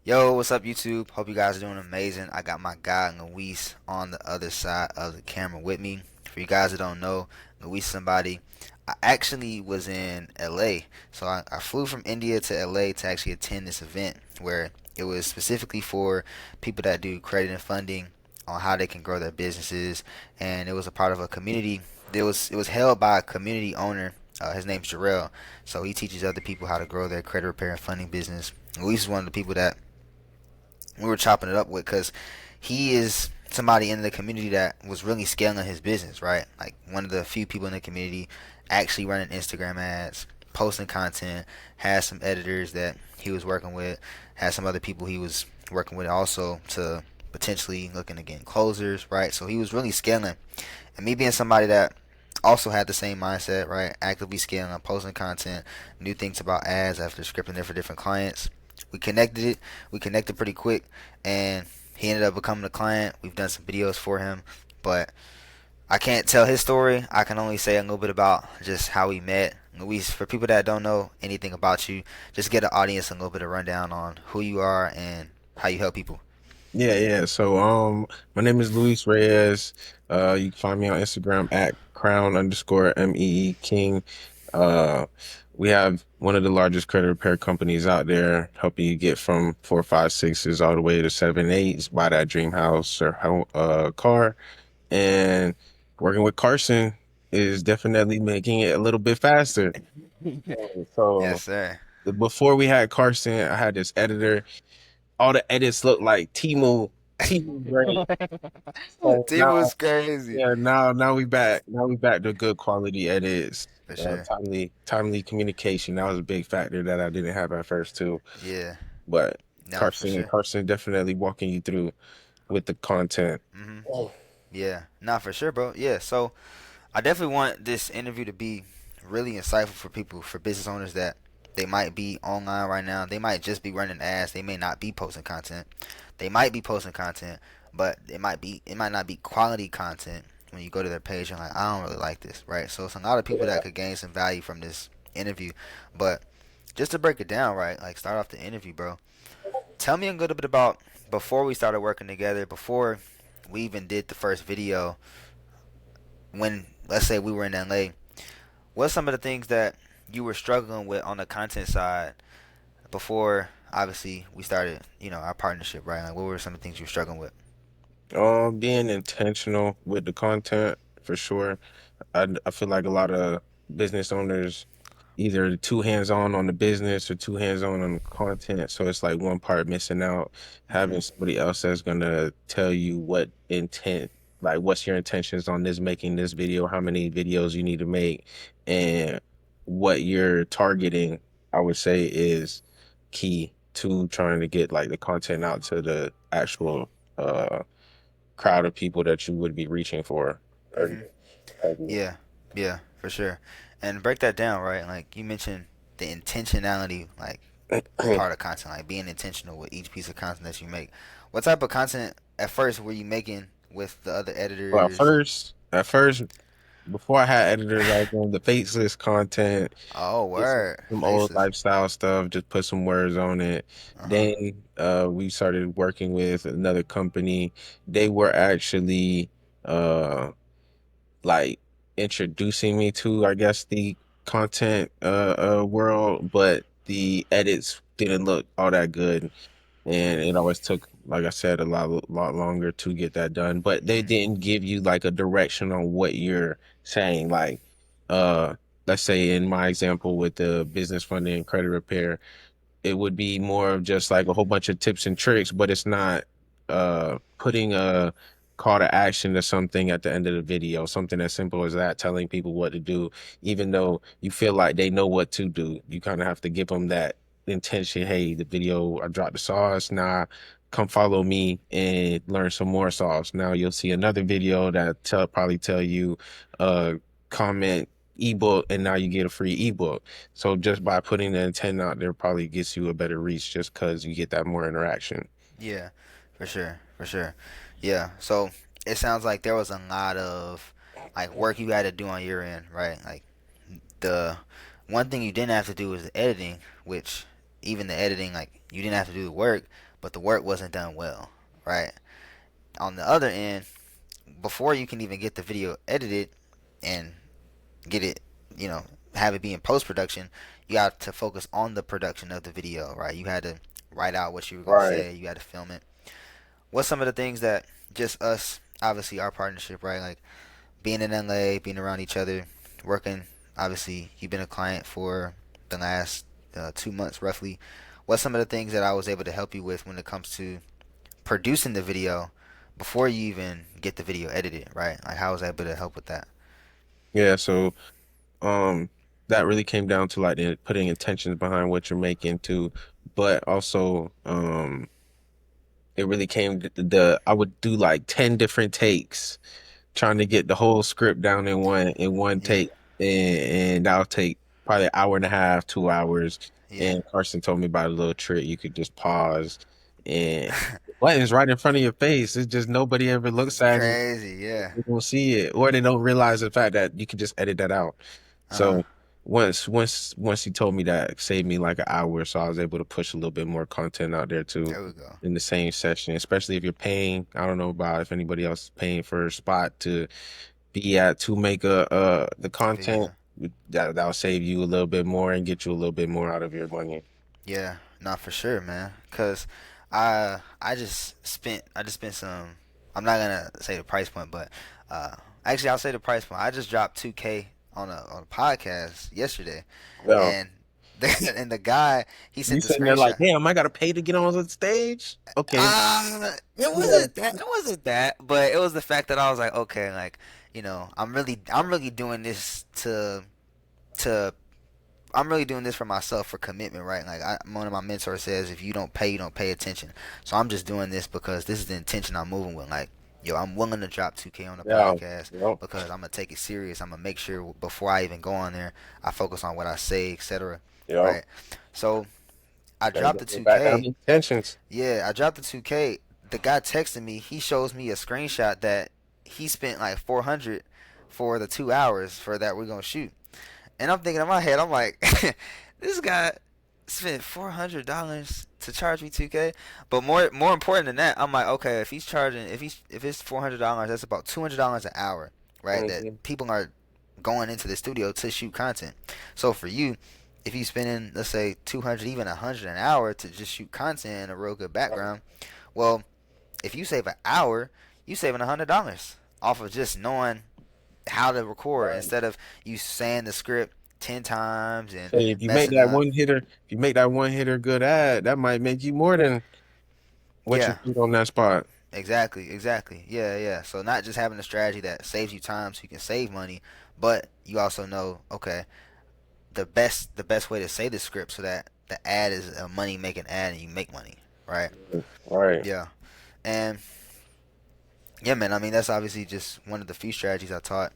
Yo, what's up, YouTube? Hope you guys are doing amazing. I got my guy Luis on the other side of the camera with me. For you guys that don't know, Luis is somebody. I actually was in LA, so I flew from India to LA to actually attend this event where it was specifically for people that do credit and funding on how they can grow their businesses, and it was a part of a community. It was held by a community owner. His name's Jarrell, so he teaches other people how to grow their credit repair and funding business. Luis is one of the people that we were chopping it up with because he is somebody in the community that was really scaling his business, right? Like one of the few people in the community actually running Instagram ads, posting content, has some editors that he was working with, has some other people he was working with also to potentially looking to get closers, right? So he was really scaling. And me being somebody that also had the same mindset, right? Actively scaling, posting content, new things about ads after scripting it for different clients. We connected it. We connected pretty quick, and he ended up becoming a client. We've done some videos for him, but I can't tell his story. I can only say a little bit about just how we met. Luis, for people that don't know anything about you, just get an audience a little bit of rundown on who you are and how you help people. Yeah. My name is Luis Reyes. You can find me on Instagram at crown_mee king. Uh, we have one of the largest credit repair companies out there, helping you get from four, five, sixes all the way to seven, eights, buy that dream house or car. And working with Carson is definitely making it a little bit faster. Yes, So sir. before we had Carson, I had this editor. All the edits look like Timu great. So Team was now, crazy. yeah, now we back. Now we back to good quality edits. For sure. Timely communication. That was a big factor that I didn't have at first too. Yeah. But No, for sure. Carson definitely walking you through with the content. Mhm. Yeah. Not for sure, bro. Yeah. So I definitely want this interview to be really insightful for people, for business owners that they might be online right now. They might just be running ads. They may not be posting content. They might be posting content, but it might not be quality content. When you go to their page and like, I don't really like this, right? So it's a lot of people that Yeah. could gain some value from this interview. But just to break it down, right? Like start off the interview, bro. Tell me a little bit about before we started working together, before we even did the first video, when let's say we were in LA, what's some of the things that you were struggling with on the content side before obviously we started, our partnership, right? Like what were some of the things you were struggling with? Being intentional with the content for sure. I feel like a lot of business owners either too hands-on on the business or too hands-on on the content. So it's like one part missing out. Mhm. Having somebody else that's gonna tell you what intent, like what's your intentions on this making this video, how many videos you need to make, and what you're targeting, I would say is key to trying to get like the content out to the actual uh crowd of people that you would be reaching for. Mhm. Yeah. Yeah, for sure. And break that down, right? Like you mentioned the intentionality, like part of content, like being intentional with each piece of content that you make. What type of content at first were you making with the other Well, editors and at first, before I had editors, I was doing the faceless content, oh just word, some old faceless. lifestyle stuff, just put some words on it. Uh-huh. Then we started working with another company. They were actually uh like introducing me to, I guess, the content world, but the edits didn't look all that good, and it always took, like I said, a lot longer to get that done. But they Mhm. didn't give you like a direction on what you're saying. Like, uh, let's say in my example with the business funding and credit repair, it would be more of just like a whole bunch of tips and tricks, but it's not putting a call to action to something at the end of the video, something as simple as that, telling people what to do, even though you feel like they know what to do. You kind of have to give them that intention. Hey, the video, I dropped the sauce. Now come follow me and learn some more sauce. Now you'll see another video that probably tell you comment ebook, and now you get a free ebook. So just by putting the intent out there probably gets you a better reach just because you get that more interaction. Yeah, for sure, for sure. Yeah. So it sounds like there was a lot of like work you had to do on your end, right? Like the one thing you didn't have to do was the editing, which even the editing, like you didn't have to do the work, but the work wasn't done well, right? On the other end, before you can even get the video edited and get it, you know, have it be in post production, you got to focus on the production of the video, right? You had to write out what you were gonna Right. say. You had to film it. What's some of the things that just us, obviously our partnership, right? Like being in LA, being around each other, working. Obviously, you've been a client for the last 2 months roughly. What's some of the things that I was able to help you with when it comes to producing the video before you even get the video edited, right? Like how was I able to help with that? Yeah, so um that really came down to like putting intentions behind what you're making too, but also it really came to the I would do like 10 different takes trying to get the whole script down in one Yeah, take, and that'll take probably an hour and a half, 2 hours. yeah. And Carson told me about a little trick. You could just pause and the button's right in front of your face. It's just nobody ever looks It's at it. crazy, yeah. They don't see it, or they don't realize the fact that you can just edit that out. Uh huh. So once he told me that, it saved me like an hour, so I was able to push a little bit more content out there too There we go. in the same session. Especially if you're paying. I don't know about if anybody else is paying for a spot to be at to make the A content. video. That'll save you a little bit more and get you a little bit more out of your money. Yeah, not for sure, man. Cause I just spent some. I'm not gonna say the price point, but uh, actually I'll say the price point. I just dropped 2K on a podcast yesterday, Yeah. and and the guy he You sent the sitting there like, screenshot. damn, I gotta pay to get on the stage? Okay. It wasn't that. It wasn't that, but it was the fact that I was like, okay, like I'm really doing this to I'm really doing this for myself for commitment, right? Like one of my mentors says, if you don't pay, you don't pay attention. So I'm just doing this because this is the intention I'm moving with. Like, yo, I'm willing to drop 2K on the Yeah. podcast Yep. because I'm gonna take it serious. I'm gonna make sure before I even go on there, I focus on what I say, etc. Yep. Right? So I Gotta dropped the get back down 2K. to intentions. Yeah, I dropped the 2K. The guy texted me. He shows me a screenshot that he spent like 400 for the 2 hours for that we're gonna shoot. And I'm thinking in my head, I'm like, this guy spent $400 to charge me 2K. But more important than that, I'm like, okay, if he's charging, if it's $400, that's about $200 an hour, right? That Mhm. people are going into the studio to shoot content. So for you, if you spending let's say 200, even 100 an hour to just shoot content and a real good background, well, if you save an hour, you saving $100 off of just knowing how to record Right. instead of you saying the script 10 times and Hey, if you make messing that up. one hitter, if you make that one hitter good ad, that might make you more than what you Yeah, shoot on that spot. exactly, exactly. Yeah, yeah. So not just having a strategy that saves you time so you can save money, but you also know, okay, the best way to say the script so that the ad is a money making ad and you make money, right? Right. Yeah. And yeah, man, I mean that's obviously just one of the few strategies I taught.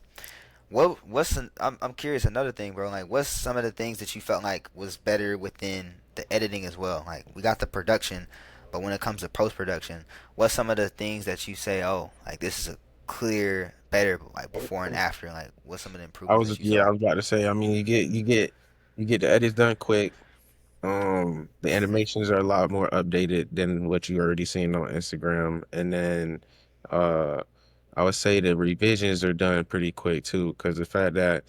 I'm curious another thing, bro. Like what's some of the things that you felt like was better within the editing as well? Like we got the production, but when it comes to post production, what's some of the things that you say, oh, like this is a clear better like before and after? Like what's some of the improvements that you I saw? was about to say, I mean, you get the edits done quick. The Mhm. animations are a lot more updated than what you already seen on Instagram. And then uh I would say the revisions are done pretty quick too, because the fact that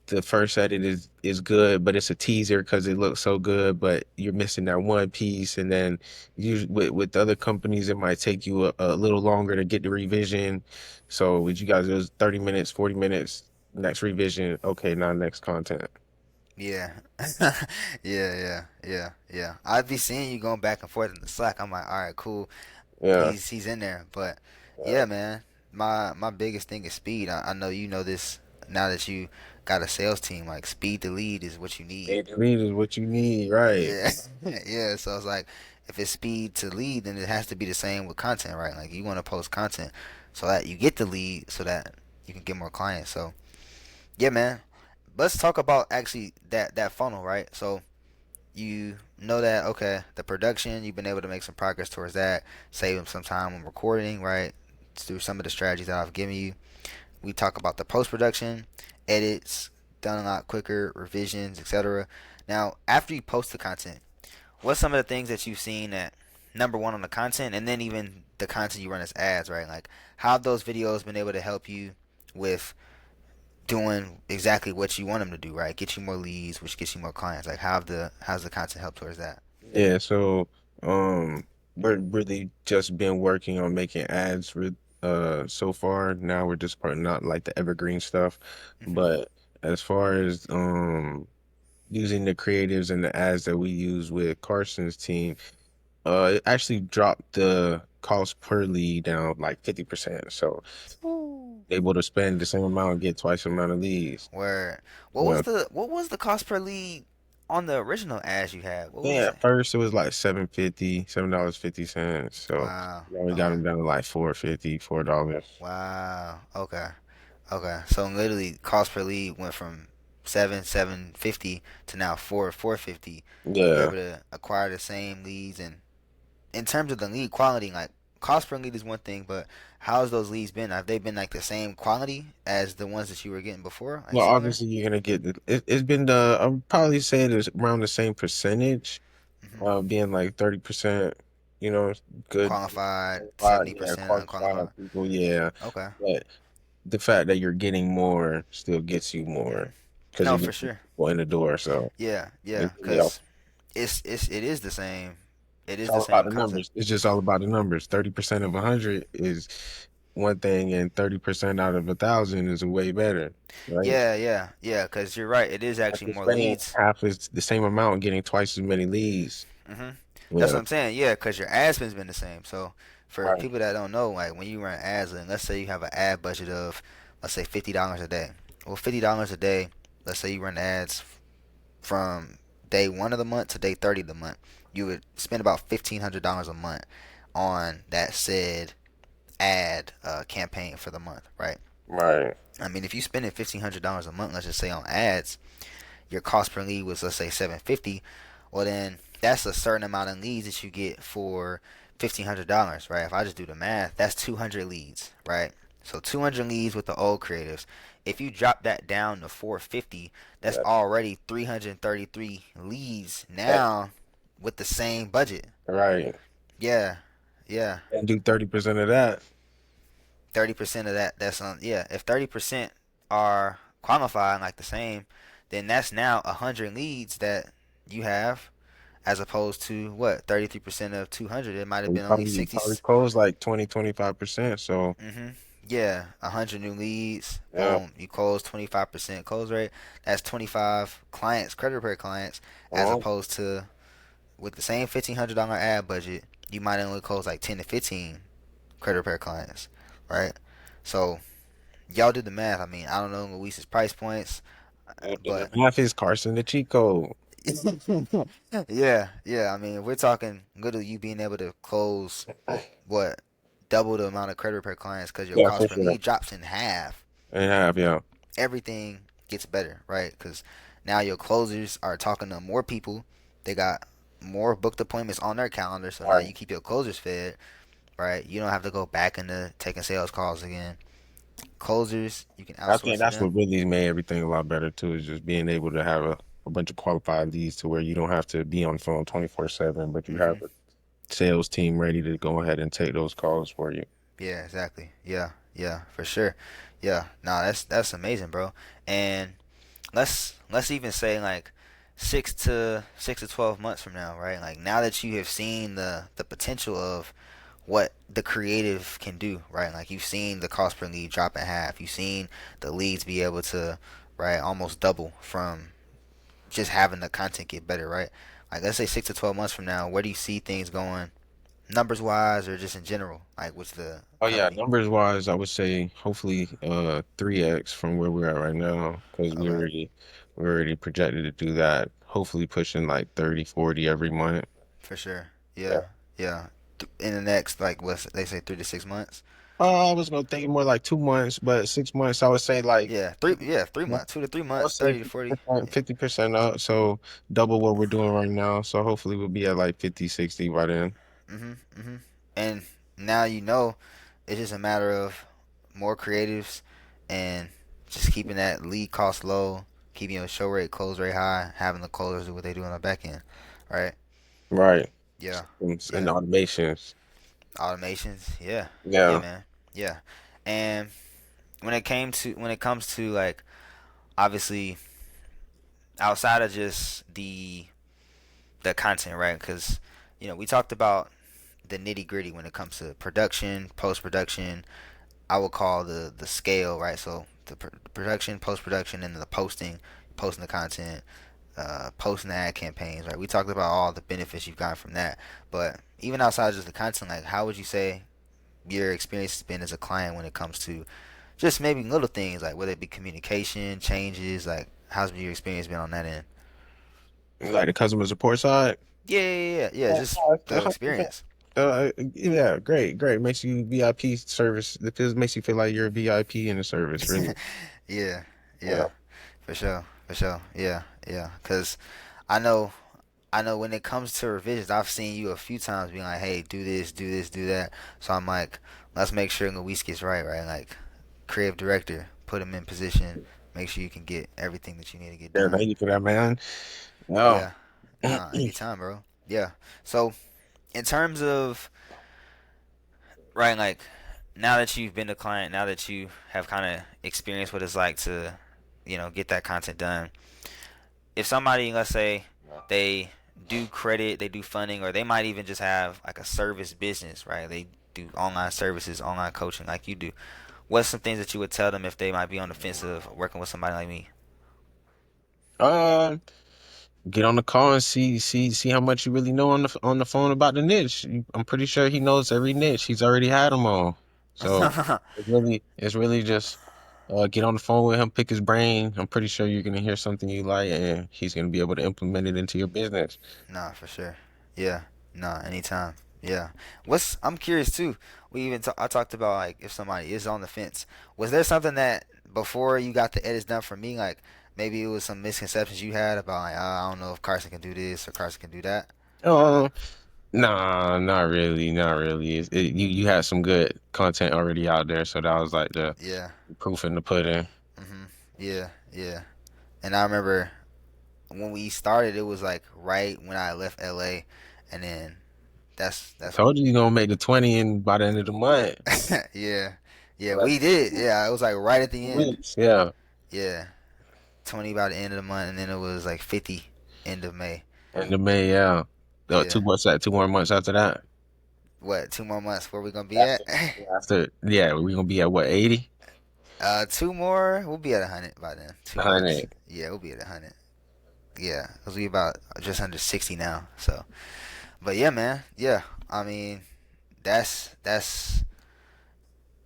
the first edit is good, but it's a teaser because it looks so good, but you're missing that one piece. And then you with other companies, it might take you a little longer to get the revision. So with you guys, it was 30 minutes, 40 minutes, next revision. Okay, now next content. Yeah. Yeah, yeah, yeah, yeah. I'd be seeing you going back and forth in the Slack. I'm like, all right, cool. Yeah. He's in there. But Yeah. yeah, man, my biggest thing is speed. I know you know this now that you got a sales team. Like speed to lead is what you need. Hey, delete is what you need, right? Yeah, yeah. So it's like if it's speed to lead, then it has to be the same with content, right? Like you want to post content so that you get the lead, so that you can get more clients. So yeah, man. Let's talk about actually that funnel, right? So you know that okay, the production you've been able to make some progress towards that, save them some time when recording, right? Through some of the strategies that I've given you. We talk about the post production, edits done a lot quicker, revisions, etc. Now, after you post the content, what's some of the things that you've seen that number one on the content, and then even the content you run as ads, right? Like, how have those videos been able to help you with doing exactly what you want them to do, right? Get you more leads, which gets you more clients. Like, how's the content help towards that? Yeah, so we're really just been working on making ads with so far. Now we're just putting out like the evergreen stuff. Hmm. But as far as using the creatives and the ads that we use with Carson's team, it actually dropped the cost per lead down like 50%. So Ooh. able to spend the same amount and get twice the amount of leads. Where Yeah. what was the cost per lead on the original ads you had? What was Yeah, it? at first it was like 7.50, $7.50. So Wow. now we got Okay. them down to like 4.50, $4. Wow. Okay. Okay. So literally, cost per lead went from 750 to now 450. You're Yeah. able to acquire the same leads, and in terms of the lead quality, like cost per lead is one thing, but how's those leads been? Have they been like the same quality as the ones that you were getting before? Like Well, similar? obviously you're gonna get it's been I would probably say it's around the same percentage, Hmm. being like 30%, you know, good Qualified, qualified, yeah, 70% qualified unqualified. people, yeah. Okay. But the fact that you're getting more still gets you Hmm. more because No, you're for getting sure. people in the door. So Yeah, it yeah, really helps. because it is the same. It It's is the all about same the concept. numbers. It's just all about the numbers. 30% of 100 is one thing, and 30% out of 1,000 is way better, right? Yeah, yeah, yeah. Because you're right. It is Like actually you're more spending leads. half is the same amount and getting twice as many leads. Hmm. That's what Yeah, I'm saying. Yeah, because your ad spend's been the same. So for right, people that don't know, like when you run ads, and let's say you have an ad budget of, let's say $50 a day. Well, $50 a day. Let's say you run ads from day one of the month to day 30 of the month. You would spend about $1,500 a month on that said ad campaign for the month, right? right, I mean, if you spending $1,500 a month, let's just say on ads, your cost per lead was, let's say, 750. Well, then that's a certain amount of leads that you get for $1,500, right? If I just do the math, that's 200 leads, right? So 200 leads with the old creatives. If you drop that down to 450, that's yeah, already 333 leads that- now with the same budget. right. Yeah, yeah. And do 30% of that. 30% of that, that's on, yeah. If 30% are qualifying like the same, then that's now 100 leads that you have, as opposed to what, 33% of 200. It might have We been only probably 60. probably close like 20, 25%. So Mm-hmm. Yeah, 100 new leads. yeah, Boom, you close 25% close rate. That's 25 clients, credit repair clients, as well, opposed to with the same $1,500 ad budget, you might only close like 10 to 15 credit repair clients, right? So y'all did the math. I mean, I don't know Luis's price points, the but math is Carson the cheat code. yeah, yeah. I mean, we're talking literally you being able to close what, double the amount of credit repair clients because your Yeah, cost for per sure. lead drops in half. And have yeah, Everything gets better, right? Because now your closers are talking to more people. They got more booked appointments on their calendar, so now right. you keep your closers fed, right? You don't have to go back into taking sales calls again. Closers, you can I think outsource to that's them. what really made everything a lot better too, is just being able to have a bunch of qualified leads to where you don't have to be on the phone 24/7, but you Hmm. have a sales team ready to go ahead and take those calls for you. Yeah, exactly. Yeah, yeah, for sure. Yeah, nah, that's amazing, bro. And let's even say like 6 to 12 months from now, right? Like now that you have seen the potential of what the creative can do, right? Like you've seen the cost per lead drop in half. You've seen the leads be able to, right, almost double from just having the content get better, right? Like let's say 6 to 12 months from now, where do you see things going, numbers wise or just in general, like with the Oh yeah, company? numbers wise, I would say hopefully 3x from where we're at right now because Okay, we already projected to do that. Hopefully pushing like 30, 40 every month. for sure. Yeah. Yeah, yeah. In the next, like, what they say, 3 to 6 months. I was gonna think more like 2 months, but 6 months I would say like Yeah, three. Yeah, 3 months, 2 to 3 months, say 30 to 40. 50%, 50% up, so double what we're doing right now. So hopefully we'll be at like 50, 60 by then. Mhm, mhm. And now you know, it's just a matter of more creatives and just keeping that lead cost low, keeping your show rate, close rate high, having the closers do what they do on the back end, right? Right. Yeah. and Yeah. automations. Automations. Yeah. Yeah, Yeah. man. Yeah. And when it comes to like obviously outside of just the content, right? Because we talked about the nitty gritty when it comes to production, post production. I would call the scale, right? So the production, post production, and the posting the content, posting the ad campaigns, right? We talked about all the benefits you've gotten from that. But even outside of just the content, like how would you say your experience has been as a client when it comes to just maybe little things, like whether it be communication changes, like how's your experience been on that end? Like the customer support side. Yeah, yeah, yeah, yeah. Just the 100%. experience. Yeah, great, great. Makes you VIP service. It feels makes you feel like you're a VIP in the service, really. Yeah, yeah, Yeah. for sure, for sure. Yeah, yeah. Cause I know, I know when it comes to revisions, I've seen you a few times being like, "Hey, do this, do this, do that." So I'm like, let's make sure Luis gets right. Like, creative director, put him in position, make sure you can get everything that you need to get Yeah, done. thank you for that, man. No. Yeah, nah, anytime, bro. Yeah. So in terms of right, like now that you've been a client, now that you have kind of experienced what it's like to, get that content done. If somebody, let's say, they do credit, they do funding, or they might even just have like a service business, right? They do online services, online coaching, like you do. What's some things that you would tell them if they might be on the fence of working with somebody like me? Um, get on the call and see how much you really know on the phone about the niche. I'm pretty sure he knows every niche. He's already had them all. So it's really just get on the phone with him, pick his brain. I'm pretty sure you're gonna hear something you like, and he's gonna be able to implement it into your business. Nah, for sure. Yeah. Nah, anytime. Yeah. I'm curious too. I talked about like if somebody is on the fence. Was there something that before you got the edits done for me, like maybe it was some misconceptions you had about like, I don't know if Carson can do this or Carson can do that? Uh, nah, not really, not really. You had some good content already out there, so that was like the Yeah. proof in the pudding. Mhm. Yeah. Yeah. And I remember when we started, it was like right when I left LA, and then I that's told you you're gonna make the 20 and by the end of the month. yeah. Yeah, So that's we did. Yeah, it was like right at the end. weeks. Yeah. Yeah. 20 by the end of the month, and then it was like 50 end of May. End of May, yeah. Yeah. 2 more months after that. What, 2 more months where we gonna be at? Yeah, we're gonna be at what, 80? Two more, we'll be at 100 by then. 2 months. 100. Yeah, we'll be at 100. Yeah, because we about just under 60 now. So, but yeah, man. Yeah, I mean, that's that's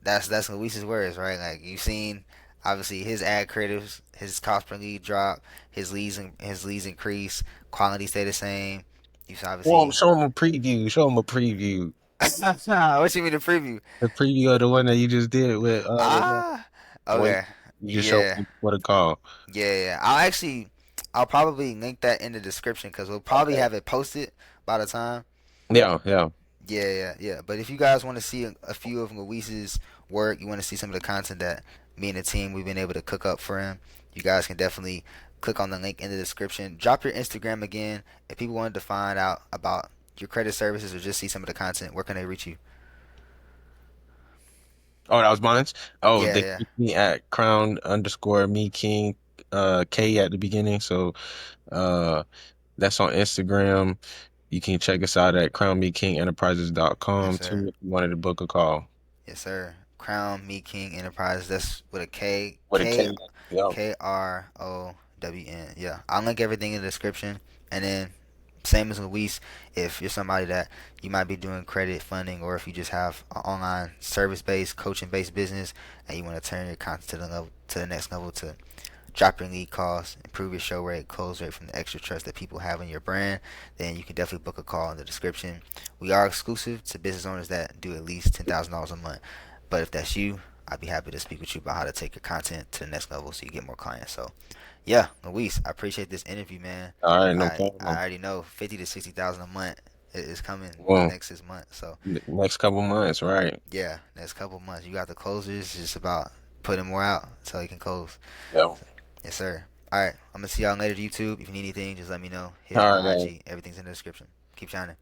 that's Luis's words, right? Like you've seen, obviously his ad creatives, his cost per lead drop, his leads increase, quality stay the same. You've Well, obviously. show them a preview. Show them a preview. What you mean the preview? The preview of the one that you just did with him. Ah, The one okay. you just showed Yeah, me what it called. yeah. I'll probably link that in the description because we'll probably Okay. have it posted by the time. Yeah, yeah. Yeah, yeah, yeah. But if you guys want to see a few of Luis's work, you want to see some of the content that me and the team we've been able to cook up for him, you guys can definitely click on the link in the description. Drop your Instagram again. If people wanted to find out about your credit services or just see some of the content, where can they reach you? Oh, that was mine. Oh, Yeah, they yeah. keep me at crown underscore me king K at the beginning. So uh that's on Instagram. You can check us out at Yes, crownmekingenterprises.com sir. too if you wanted to book a call. Yes, sir. Crown Me King Enterprise. That's with a K With a K. Yeah. Krown. Yeah, I'll link everything in the description. And then, same as Luis, if you're somebody that you might be doing credit funding, or if you just have an online service-based, coaching-based business, and you want to turn your content to the next level to drop your lead costs, improve your show rate, close rate from the extra trust that people have in your brand, then you can definitely book a call in the description. We are exclusive to business owners that do at least $10,000 a month. But if that's you, I'd be happy to speak with you about how to take your content to the next level so you get more clients. So, yeah, Luis, I appreciate this interview, man. All right, no I problem. already know 50 to 60,000 a month is coming in the Well, next 6 months. So, next couple months, right? yeah, next couple months, you got the closers. It's just about putting more out so you can close. Yeah. Yes, sir. All right, I'm gonna see y'all later to YouTube. If you need anything, just let me know. Hit All my right, man. IG. Everything's in the description. Keep shining.